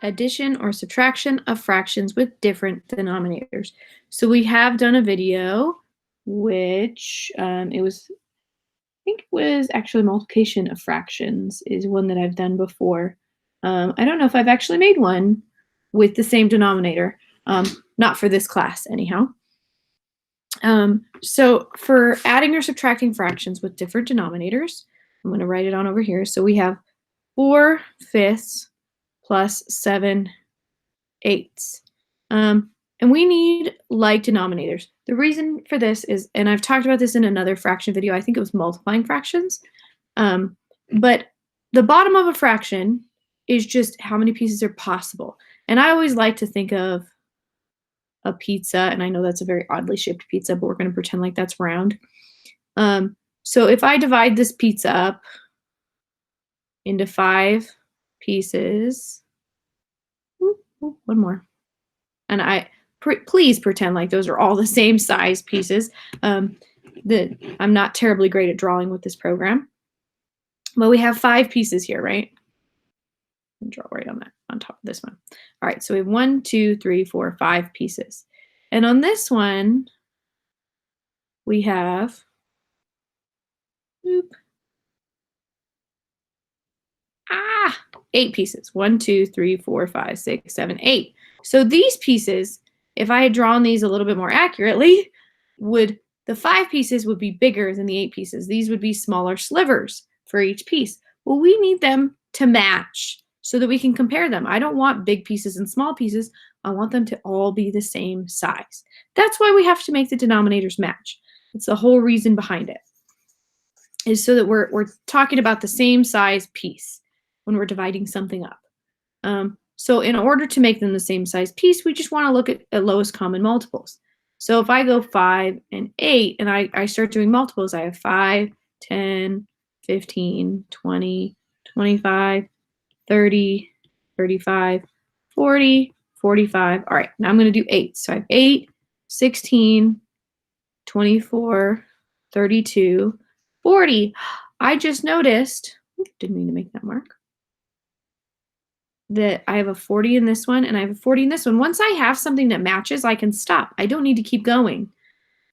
addition or subtraction of fractions with different denominators. So we have done a video which I think it was actually multiplication of fractions is one that I've done before. I don't know if I've actually made one with the same denominator, not for this class anyhow. So for adding or subtracting fractions with different denominators, I'm going to write it on over here. So we have 4/5 plus 7/8. And we need like denominators. The reason for this is, and I've talked about this in another fraction video, I think it was multiplying fractions, but the bottom of a fraction is just how many pieces are possible. And I always like to think of a pizza, and I know that's a very oddly shaped pizza, but we're going to pretend like that's round. So if I divide this pizza up into 5 pieces, one more, and please pretend like those are all the same size pieces. I'm not terribly great at drawing with this program, but we have 5 pieces here, right? I'll draw right on top of this one. All right, so we have 1, 2, 3, 4, 5 pieces. And on this one, we have 8 pieces. 1, 2, 3, 4, 5, 6, 7, 8. So these pieces, if I had drawn these a little bit more accurately, the 5 pieces would be bigger than the 8 pieces. These would be smaller slivers for each piece. Well, we need them to match so that we can compare them. I don't want big pieces and small pieces. I want them to all be the same size. That's why we have to make the denominators match. It's the whole reason behind it, is so that we're talking about the same size piece when we're dividing something up. So in order to make them the same size piece, we just want to look at lowest common multiples. So if I go 5 and 8 and I start doing multiples, I have 5, 10, 15, 20, 25, 30, 35, 40, 45. All right, now I'm going to do 8. So I have 8, 16, 24, 32, 40. I just noticed, didn't mean to make that mark, that I have a 40 in this one and I have a 40 in this one. Once I have something that matches, I can stop. I don't need to keep going.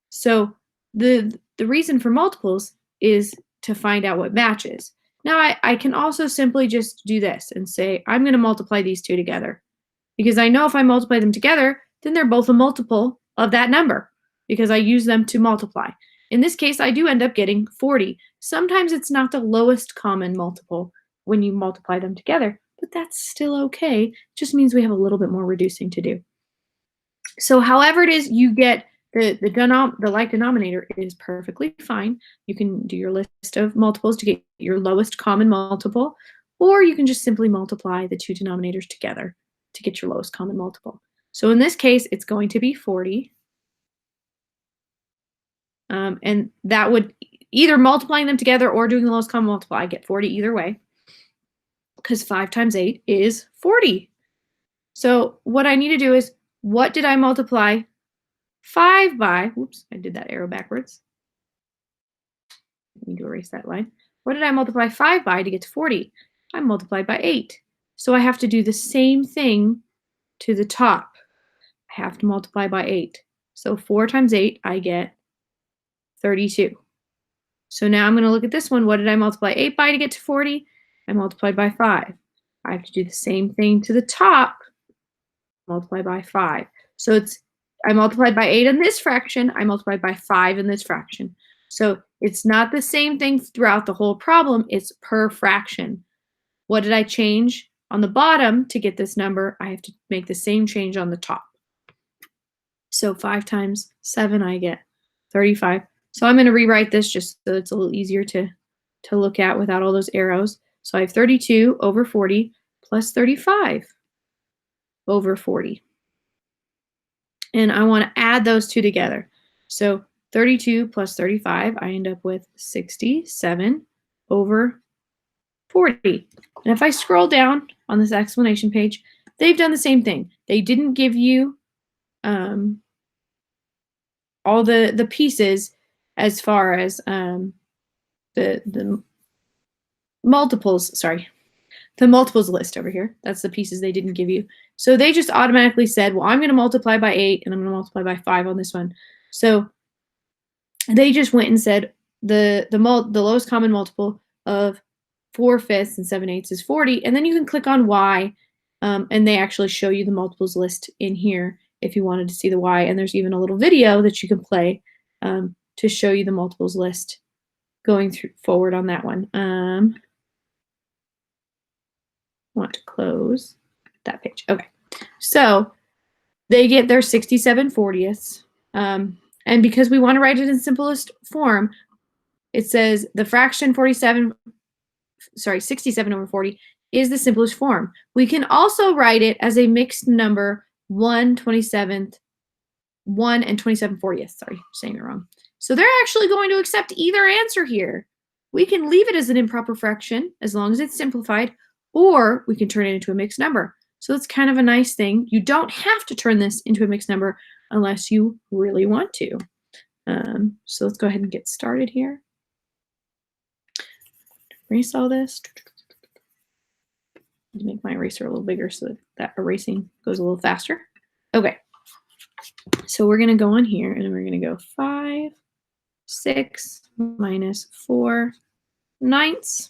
So the reason for multiples is to find out what matches. Now I can also simply just do this and say, I'm going to multiply these two together, because I know if I multiply them together, then they're both a multiple of that number because I use them to multiply. In this case, I do end up getting 40. Sometimes it's not the lowest common multiple when you multiply them together, but that's still okay. It just means we have a little bit more reducing to do. So however it is you get the like denominator is perfectly fine. You can do your list of multiples to get your lowest common multiple, or you can just simply multiply the two denominators together to get your lowest common multiple. So in this case, it's going to be 40. And that would either multiplying them together or doing the lowest common multiple, I get 40 either way, because 5 times 8 is 40. So what I need to do is, what did I multiply 5 by? Whoops, I did that arrow backwards. I need to erase that line. What did I multiply 5 by to get to 40? I multiplied by 8. So I have to do the same thing to the top. I have to multiply by 8. So 4 times 8, I get 32. So now I'm going to look at this one. What did I multiply 8 by to get to 40? I multiplied by 5. I have to do the same thing to the top, multiply by 5. So I multiplied by 8 in this fraction, I multiplied by 5 in this fraction. So it's not the same thing throughout the whole problem, it's per fraction. What did I change on the bottom to get this number? I have to make the same change on the top. So 5 times 7, I get 35. So I'm going to rewrite this just so it's a little easier to look at without all those arrows. So I have 32 over 40 plus 35 over 40. And I want to add those two together. So 32 plus 35, I end up with 67 over 40. And if I scroll down on this explanation page, they've done the same thing. They didn't give you all the pieces as far as the multiples, sorry. the multiples list over here. That's the pieces they didn't give you. So they just automatically said, well, I'm going to multiply by 8 and I'm going to multiply by 5 on this one. So they just went and said the lowest common multiple of 4/5 and 7/8 is 40. And then you can click on Y, and they actually show you the multiples list in here if you wanted to see the Y. And there's even a little video that you can play to show you the multiples list going forward on that one. Want to close that page. Okay, so they get their 67/40ths. And because we want to write it in simplest form, it says the fraction 67/40 is the simplest form. We can also write it as a mixed number 1/27th, 1 and 27/40. Sorry, saying it wrong. So they're actually going to accept either answer here. We can leave it as an improper fraction as long as it's simplified, or we can turn it into a mixed number. So it's kind of a nice thing. You don't have to turn this into a mixed number unless you really want to. So let's go ahead and get started here. Erase all this. Make my eraser a little bigger so that erasing goes a little faster. Okay. So we're going to go on here and we're going to go 5, 6 minus 4/9.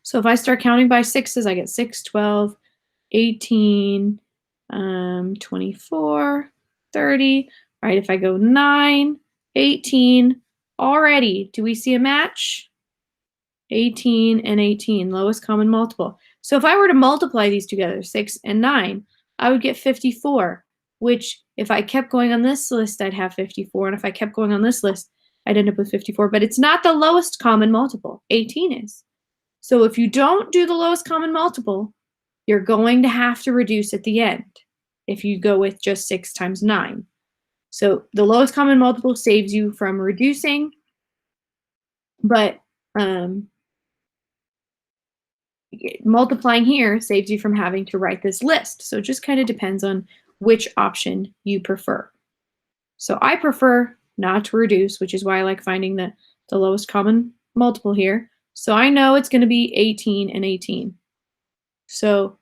So if I start counting by 6s, I get 6, 12, 18, 24, 30. All right, if I go 9, 18, already, do we see a match? 18 and 18, lowest common multiple. So if I were to multiply these together, 6 and 9, I would get 54, which if I kept going on this list, I'd have 54. And if I kept going on this list, I'd end up with 54. But it's not the lowest common multiple. 18 is. So if you don't do the lowest common multiple, you're going to have to reduce at the end if you go with just 6 times 9. So the lowest common multiple saves you from reducing, but multiplying here saves you from having to write this list. So it just kind of depends on which option you prefer. So I prefer not to reduce, which is why I like finding the lowest common multiple here. So I know it's going to be 18 and 18. So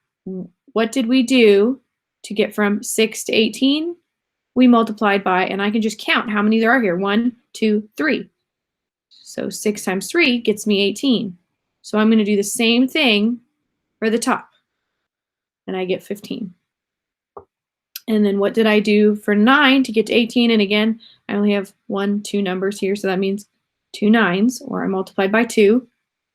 what did we do to get from 6 to 18? We multiplied by, and I can just count how many there are here. 1, 2, 3. So 6 times 3 gets me 18. So I'm going to do the same thing for the top, and I get 15. And then what did I do for 9 to get to 18? And again, I only have 1, 2 numbers here, so that means 2 9s, or I multiplied by 2.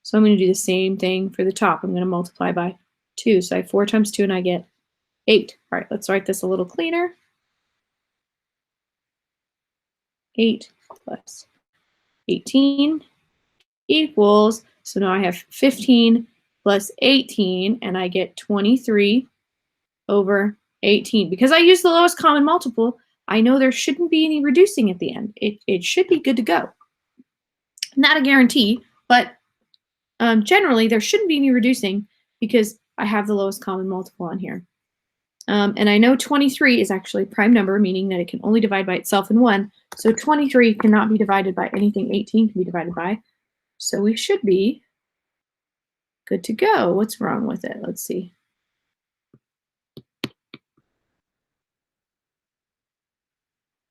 So I'm going to do the same thing for the top. I'm going to multiply by 2. So I have 4 times 2, and I get 8. All right, let's write this a little cleaner. 8 plus 18 equals, so now I have 15 plus 18, and I get 23 over 18. Because I use the lowest common multiple, I know there shouldn't be any reducing at the end. It should be good to go. Not a guarantee, but generally there shouldn't be any reducing because I have the lowest common multiple on here. And I know 23 is actually a prime number, meaning that it can only divide by itself in 1. So 23 cannot be divided by anything 18 can be divided by. So we should be good to go. What's wrong with it? Let's see.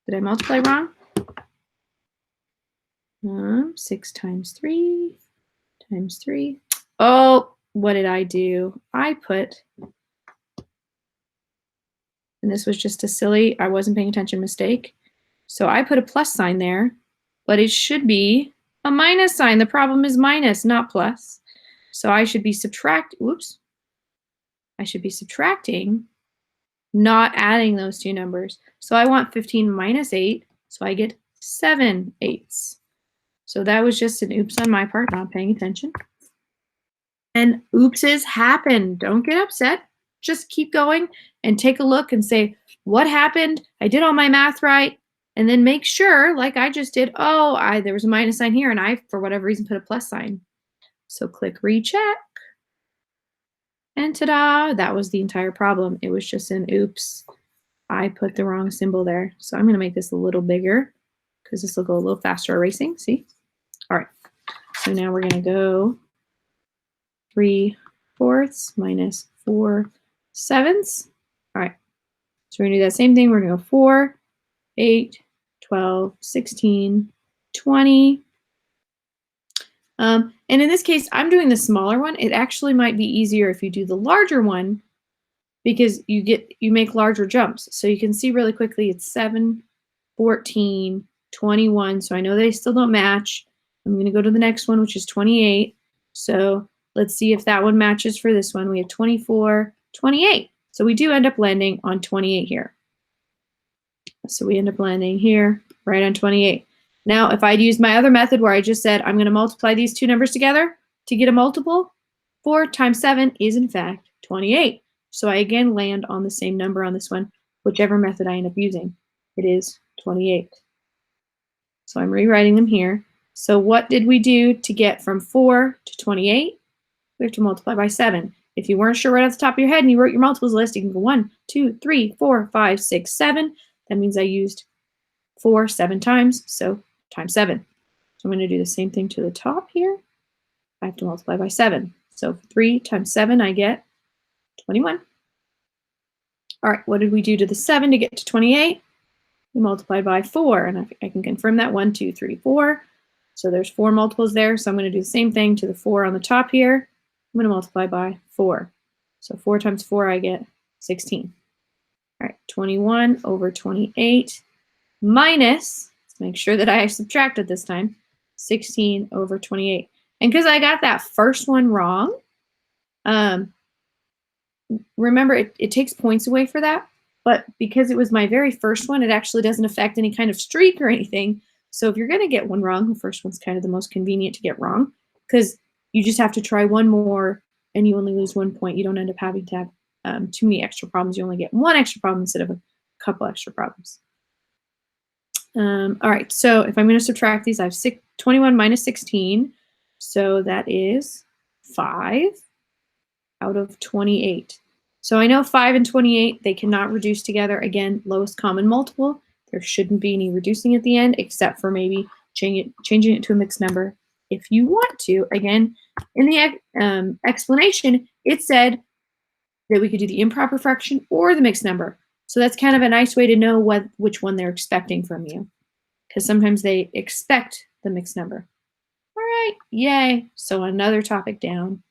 Did I multiply wrong? 6 times 3 times 3. Oh, what did I do? I put, and this was just a silly, I wasn't paying attention mistake. So I put a plus sign there, but it should be a minus sign. The problem is minus, not plus. So I should be I should be subtracting, not adding those two numbers. So I want 15 minus 8, so I get 7/8. So that was just an oops on my part, not paying attention. And oopses happen. Don't get upset. Just keep going and take a look and say, what happened? I did all my math right. And then make sure, like I just did, oh, there was a minus sign here, and I, for whatever reason, put a plus sign. So click recheck. And ta-da, that was the entire problem. It was just an oops. I put the wrong symbol there. So I'm going to make this a little bigger because this will go a little faster erasing. See? All right. So now we're going to go 3, fourths minus 4 sevenths. All right, so we're going to do that same thing. We're going to go 4, 8, 12, 16, 20. And in this case, I'm doing the smaller one. It actually might be easier if you do the larger one because you make larger jumps. So you can see really quickly it's 7, 14, 21. So I know they still don't match. I'm going to go to the next one, which is 28. So let's see if that one matches for this one. We have 24, 28. So we do end up landing on 28 here. So we end up landing here right on 28. Now, if I'd used my other method where I just said I'm going to multiply these two numbers together to get a multiple, 4 times 7 is in fact 28. So I again land on the same number on this one, whichever method I end up using. It is 28. So I'm rewriting them here. So what did we do to get from 4 to 28? We have to multiply by 7. If you weren't sure right off the top of your head and you wrote your multiples list, you can go 1, 2, 3, 4, 5, 6, 7. That means I used 4 7 times, so times 7. So I'm going to do the same thing to the top here. I have to multiply by 7. So 3 times 7, I get 21. All right, what did we do to the 7 to get to 28? We multiplied by 4, and I can confirm that 1, 2, 3, 4. So there's 4 multiples there, so I'm going to do the same thing to the 4 on the top here. I'm going to multiply by 4. So 4 times 4, I get 16. All right, 21 over 28 minus, let's make sure that I subtracted this time, 16 over 28. And because I got that first one wrong, remember it takes points away for that, but because it was my very first one, it actually doesn't affect any kind of streak or anything. So if you're going to get one wrong, the first one's kind of the most convenient to get wrong because you just have to try one more and you only lose 1 point. You don't end up having to have too many extra problems. You only get one extra problem instead of a couple extra problems. All right, so if I'm going to subtract these, I have 21 minus 16. So that is 5 out of 28. So I know 5 and 28, they cannot reduce together. Again, lowest common multiple. There shouldn't be any reducing at the end, except for maybe changing it to a mixed number if you want to. Again, in the explanation, it said that we could do the improper fraction or the mixed number. So that's kind of a nice way to know which one they're expecting from you, because sometimes they expect the mixed number. All right, yay. So another topic down.